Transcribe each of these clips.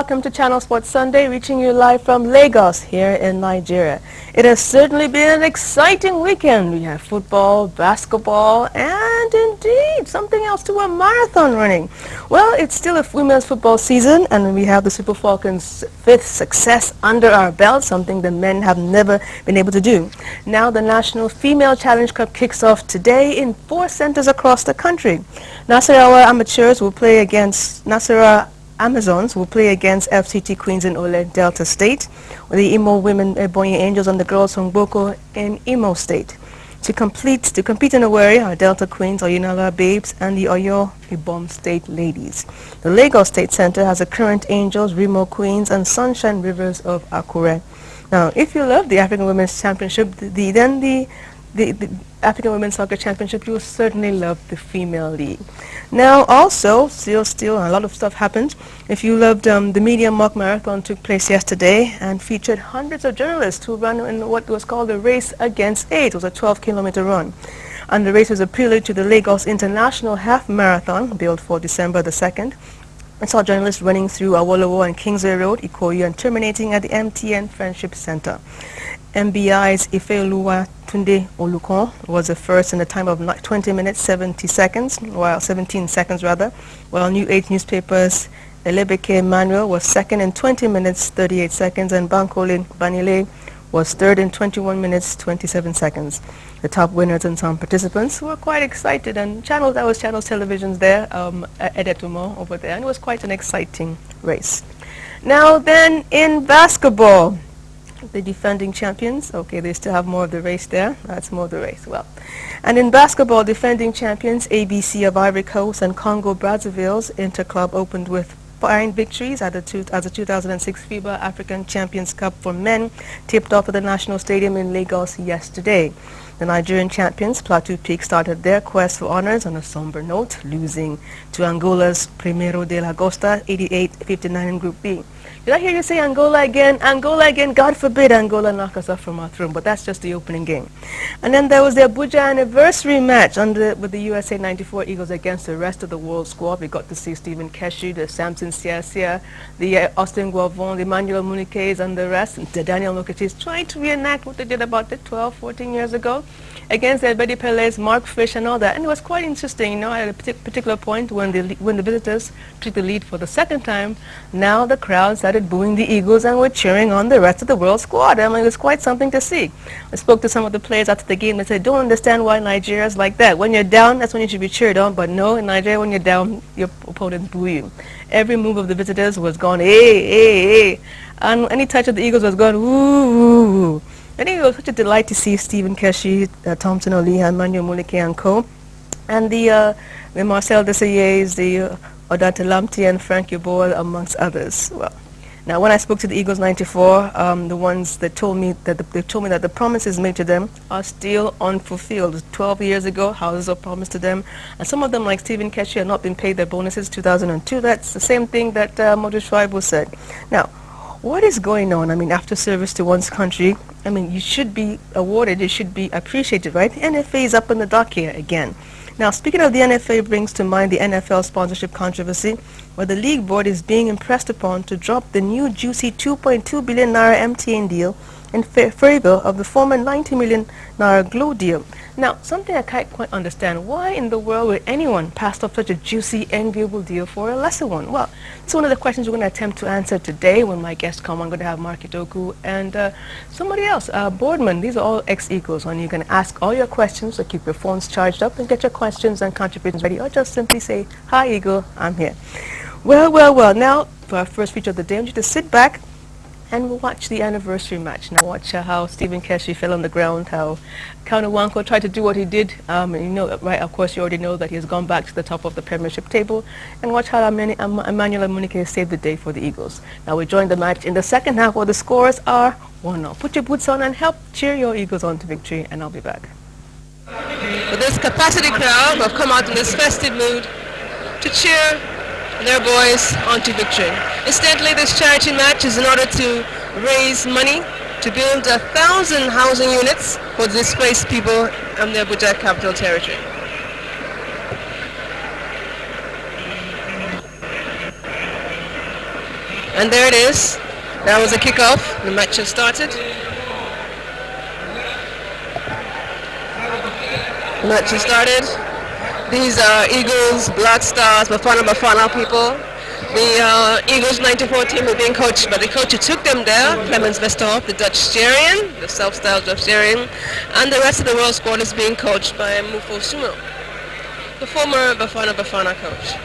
welcome to Channel Sports Sunday, reaching you live from Lagos here in Nigeria. It has certainly been an exciting weekend. We have football, basketball, and indeed something else to a marathon running. Well, it's still a women's football season, and we have the Super Falcons' fifth success under our belt, something the men have never been able to do. Now the National Female Challenge Cup kicks off today in 4 centers across the country. Nasarawa Amateurs will play against Nasarawa Amazons will play against FCT Queens in Ole, Delta State, with the Imo Women Ebonyi Angels and the girls from Boko in Imo State. To compete in Owerri are Delta Queens, Oyinala Babes, and the Oyo Ibom State Ladies. The Lagos State Center has the Current Angels, Remo Queens, and Sunshine Rivers of Akure. Now, if you love the African Women's Championship, the African Women's Soccer Championship, you will certainly love the Female League. Now, also, still, a lot of stuff happened. If you loved the Media Mock Marathon, took place yesterday and featured hundreds of journalists who ran in what was called the Race Against AIDS. It was a 12-kilometer run. And the race was a prelude to the Lagos International Half Marathon, billed for December the 2nd. I saw journalists running through Awolowo and Kingsway Road, Ikoyi, and terminating at the MTN Friendship Center. MBI's Ifeoluwa Tunde Olukon was the first in a time of 20 minutes 17 seconds, while New Age newspapers Elebeke Manuel was second in 20 minutes 38 seconds, and Bankole Banile was third in 21 minutes 27 seconds. The top winners and some participants were quite excited, and Channel Television's there, Edetumo over there, and it was quite an exciting race. Now then, in basketball, the defending champions, okay, they still have more of the race there. That's more of the race. Well, and in basketball, defending champions ABC of Ivory Coast and Congo Brazzaville's Interclub opened with fine victories as the 2006 FIBA African Champions Cup for men tipped off at the National Stadium in Lagos yesterday. The Nigerian champions, Plateau Peak, started their quest for honors on a somber note, losing to Angola's Primeiro de la Costa 88-59 in Group B. Did I hear you say Angola again? Angola again. God forbid Angola knock us off from our throne, but that's just the opening game. And then there was the Abuja anniversary match with the USA 94 Eagles against the rest of the world squad. We got to see Stephen Keshi, the Samson Siasia, the Austin Guavon, the Emmanuel Muniquez, and the rest, and the Daniel Mokitis, trying to reenact what they did about 12, 14 years ago against Ebedi Pele's Mark Fish and all that. And it was quite interesting, you know, at a particular point when the visitors took the lead for the second time, now the crowd started booing the Eagles and were cheering on the rest of the world squad. I mean, it was quite something to see. I spoke to some of the players after the game and said, don't understand why Nigeria's like that. When you're down, that's when you should be cheered on, but no, in Nigeria, when you're down, your opponents boo you. Every move of the visitors was gone, hey, hey, hey. And any touch of the Eagles was gone, ooh, ooh. I think it was such a delight to see Stephen Keshi, Thompson Oliha, Emmanuel Mulike and co. And the Marcel Desaillyes, the Odate Lamti and Frank Yeboah, amongst others. Well, now when I spoke to the Eagles 94, the ones that told me that the promises made to them are still unfulfilled. 12 years ago, houses were promised to them, and some of them, like Stephen Keshi, have not been paid their bonuses 2002. That's the same thing that Moses Schreiber said. Now, what is going on? I mean, after service to one's country, I mean, you should be awarded, you should be appreciated, right? The NFA is up in the dock here again. Now, speaking of the NFA brings to mind the NFL sponsorship controversy, where the league board is being impressed upon to drop the new juicy 2.2 billion naira MTN deal in favor of the former 90 million naira Glow deal. Now, something I can't quite understand, why in the world would anyone pass off such a juicy, enviable deal for a lesser one? Well, it's one of the questions we're going to attempt to answer today when my guests come. I'm going to have Mark Itoku and somebody else, Boardman. These are all ex-Eagles, and you can ask all your questions, so keep your phones charged up and get your questions and contributions ready, or just simply say, hi, Eagle, I'm here. Well, now, for our first feature of the day, I want you to sit back and we'll watch the anniversary match. Now watch how Stephen Keshi fell on the ground, how Kaunawanko tried to do what he did. You know, right, of course, you already know that he has gone back to the top of the premiership table. And watch how Emmanuel Munike saved the day for the Eagles. Now we join the match in the second half where the scores are 1-0. Put your boots on and help cheer your Eagles on to victory, and I'll be back. With this capacity crowd who have come out in this festive mood to cheer their boys onto victory. Incidentally, this charity match is in order to raise money to build 1,000 housing units for the displaced people in the Abuja Capital Territory. And there it is. That was a kickoff. The match has started. The match has started. These are Eagles, Black Stars, Bafana people. The Eagles 94 team is being coached by the coach who took them there, Clemens Westerhoff, the Dutch Syrian, the self-styled Dutch Syrian, and the rest of the world squad is being coached by Mufo Sumo, the former Bafana coach.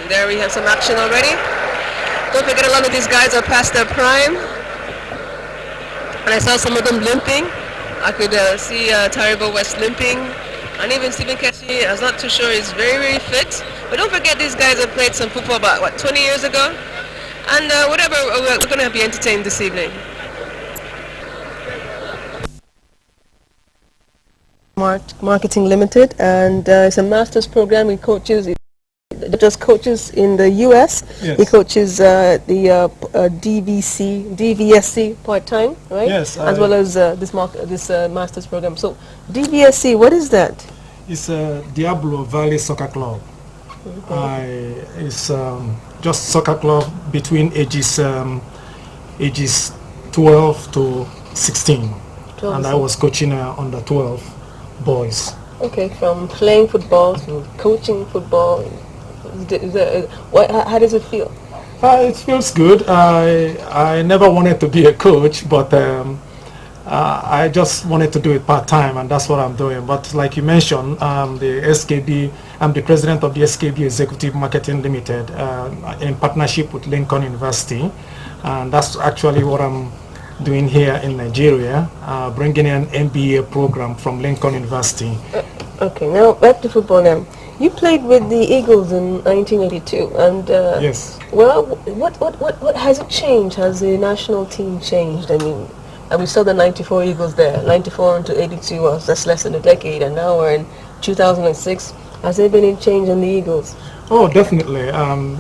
And there we have some action already. Don't forget, a lot of these guys are past their prime. And I saw some of them limping. I could see Taribo West limping. And even Stephen Keshi, I was not too sure, he's very, very fit. But don't forget, these guys have played some football about, 20 years ago? And whatever, we're going to be entertained this evening. Marketing Limited, and it's a master's program. He coaches, just coaches in the U.S. Yes. He coaches the DVSC part-time, right? Yes. As well as this master's program. So DVSC, what is that? It's Diablo Valley Soccer Club. It's just soccer club between ages 12 to 16. 12 and I was coaching under 12 boys. Okay, from playing football to coaching football. How does it feel? It feels good. I never wanted to be a coach, but I just wanted to do it part-time, and that's what I'm doing. But like you mentioned, I'm the president of the SKB Executive Marketing Limited in partnership with Lincoln University, and that's actually what I'm doing here in Nigeria, bringing in an MBA program from Lincoln University. Okay, now back to football now. You played with the Eagles in 1982, and yes. Well, what has it changed? Has the national team changed? I mean, and we saw the 94 Eagles there. 94 into 82 was that's less than a decade, and now we're in 2006. Has there been a change in the Eagles? Oh, definitely.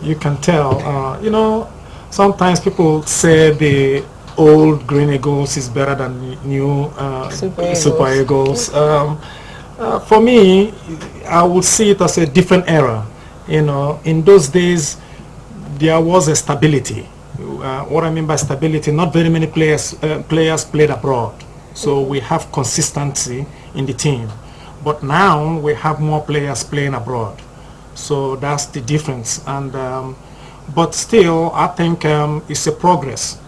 You can tell. You know, sometimes people say the old Green Eagles is better than new Super Eagles. For me, I would see it as a different era. You know, in those days, there was a stability. What I mean by stability, not very many players played abroad. So we have consistency in the team. But now we have more players playing abroad. So that's the difference. And but still, I think it's a progress,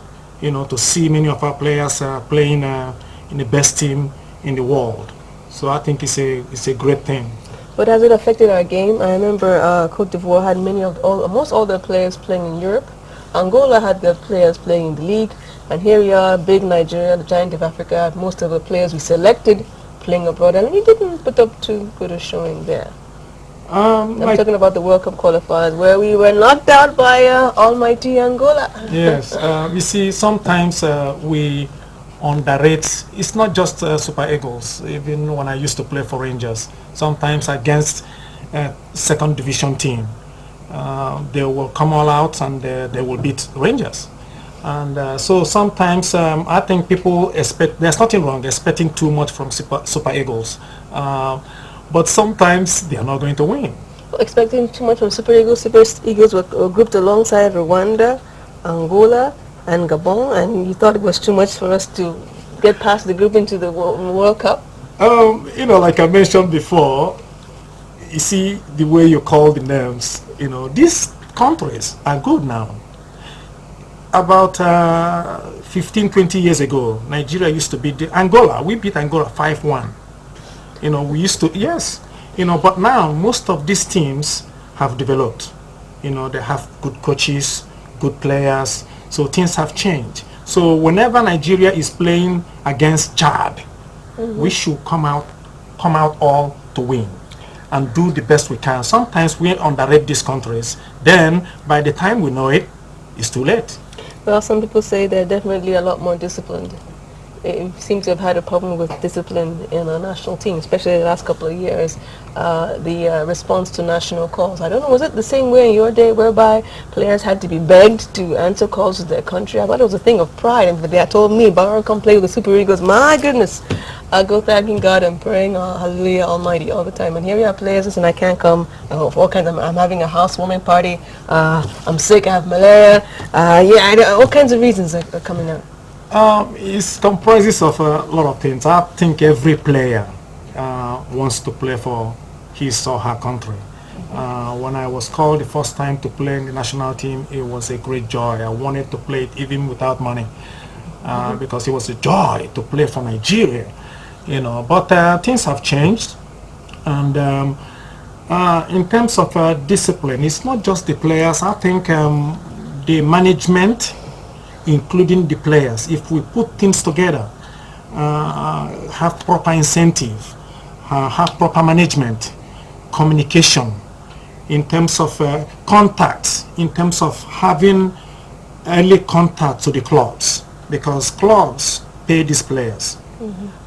you know, to see many of our players playing in the best team in the world. So I think it's a great thing. But has it affected our game? I remember Cote d'Ivoire had almost all their players playing in Europe. Angola had their players playing in the league, and here we are, big Nigeria, the giant of Africa. Most of the players we selected playing abroad, and we didn't put up too good a showing there. I'm talking about the World Cup qualifiers, where we were knocked out by almighty Angola. Yes, you see, sometimes we underrate. It's not just Super Eagles. Even when I used to play for Rangers, sometimes against second division team, they will come all out and they will beat Rangers. And so sometimes I think people expect, there's nothing wrong expecting too much from Super Eagles. But sometimes they are not going to win. Expecting too much from Super Eagles were grouped alongside Rwanda, Angola, and Gabon, and you thought it was too much for us to get past the group into the World Cup? You know, like I mentioned before, you see the way you call the names, you know, these countries are good now. About 15, 20 years ago, Nigeria used to beat Angola. We beat Angola 5-1. You know, we used to, yes, you know, but now most of these teams have developed. You know, they have good coaches, good players, so things have changed. So whenever Nigeria is playing against Chad, we should come out all to win and do the best we can. Sometimes we underrate these countries. Then by the time we know it, it's too late. Well, some people say they're definitely a lot more disciplined. seem to have had a problem with discipline in our national team, especially the last couple of years. The response to national calls. I don't know, was it the same way in your day whereby players had to be begged to answer calls to their country? I thought it was a thing of pride, and they had told me, Barrow, come play with the Super Eagles. My goodness, I go thanking God and praying, Hallelujah Almighty, all the time. And here we have players, and I can't come. All kinds of, I'm having a housewarming party. I'm sick. I have malaria. All kinds of reasons are coming out. It comprises of a lot of things. I think every player wants to play for his or her country. When I was called the first time to play in the national team, it was a great joy. I wanted to play it even without money because it was a joy to play for Nigeria. But things have changed, and in terms of discipline, it's not just the players. I think the management, including the players, if we put things together, have proper incentive, have proper management, communication, in terms of contacts, in terms of having early contact to the clubs, because clubs pay these players.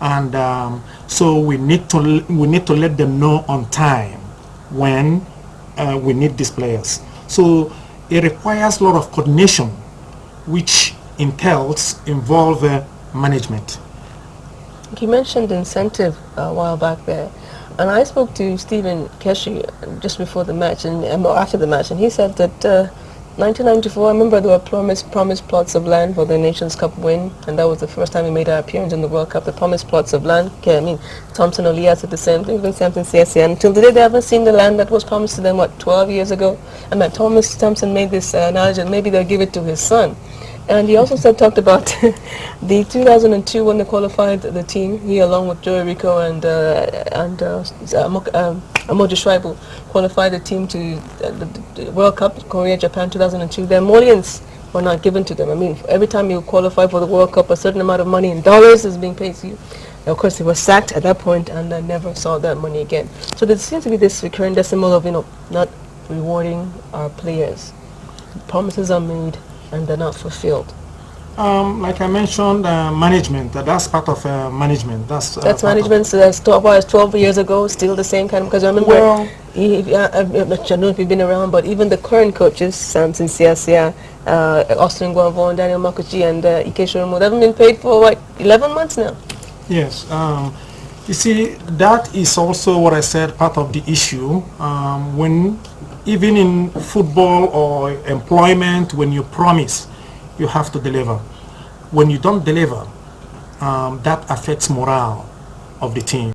And so we need to let them know on time when we need these players. So it requires a lot of coordination, which involve management. You mentioned incentive a while back there, and I spoke to Stephen Keshi just before the match and after the match, and he said that 1994, I remember there were promised plots of land for the Nations Cup win, and that was the first time we made our appearance in the World Cup. The promised plots of land. Okay, I mean, Thompson Olias said the same thing, even Samson CSC. Until today, they haven't seen the land that was promised to them, 12 years ago? And that Thompson made this analogy, and maybe they'll give it to his son. And he also talked about the 2002 when they qualified the team. He, along with Joey Rico and Amoji Schreiber, qualified the team to the World Cup, Korea, Japan 2002. The emollients were not given to them. I mean, every time you qualify for the World Cup, a certain amount of money in dollars is being paid to you. And of course, they were sacked at that point, and I never saw that money again. So there seems to be this recurring decimal of not rewarding our players. Promises are made and they're not fulfilled. Like I mentioned, management. That's part of management. That's management. So that's 12 years ago, still the same kind of. Because I remember, I'm not sure if you've been around, but even the current coaches, Samson Siasia, Austin Guanvo, Daniel Makuchi, and Ike Shoromo, they haven't been paid for 11 months now. Yes. You see, that is also what I said, part of the issue. When even in football or employment, when you promise, you have to deliver. When you don't deliver, that affects morale of the team.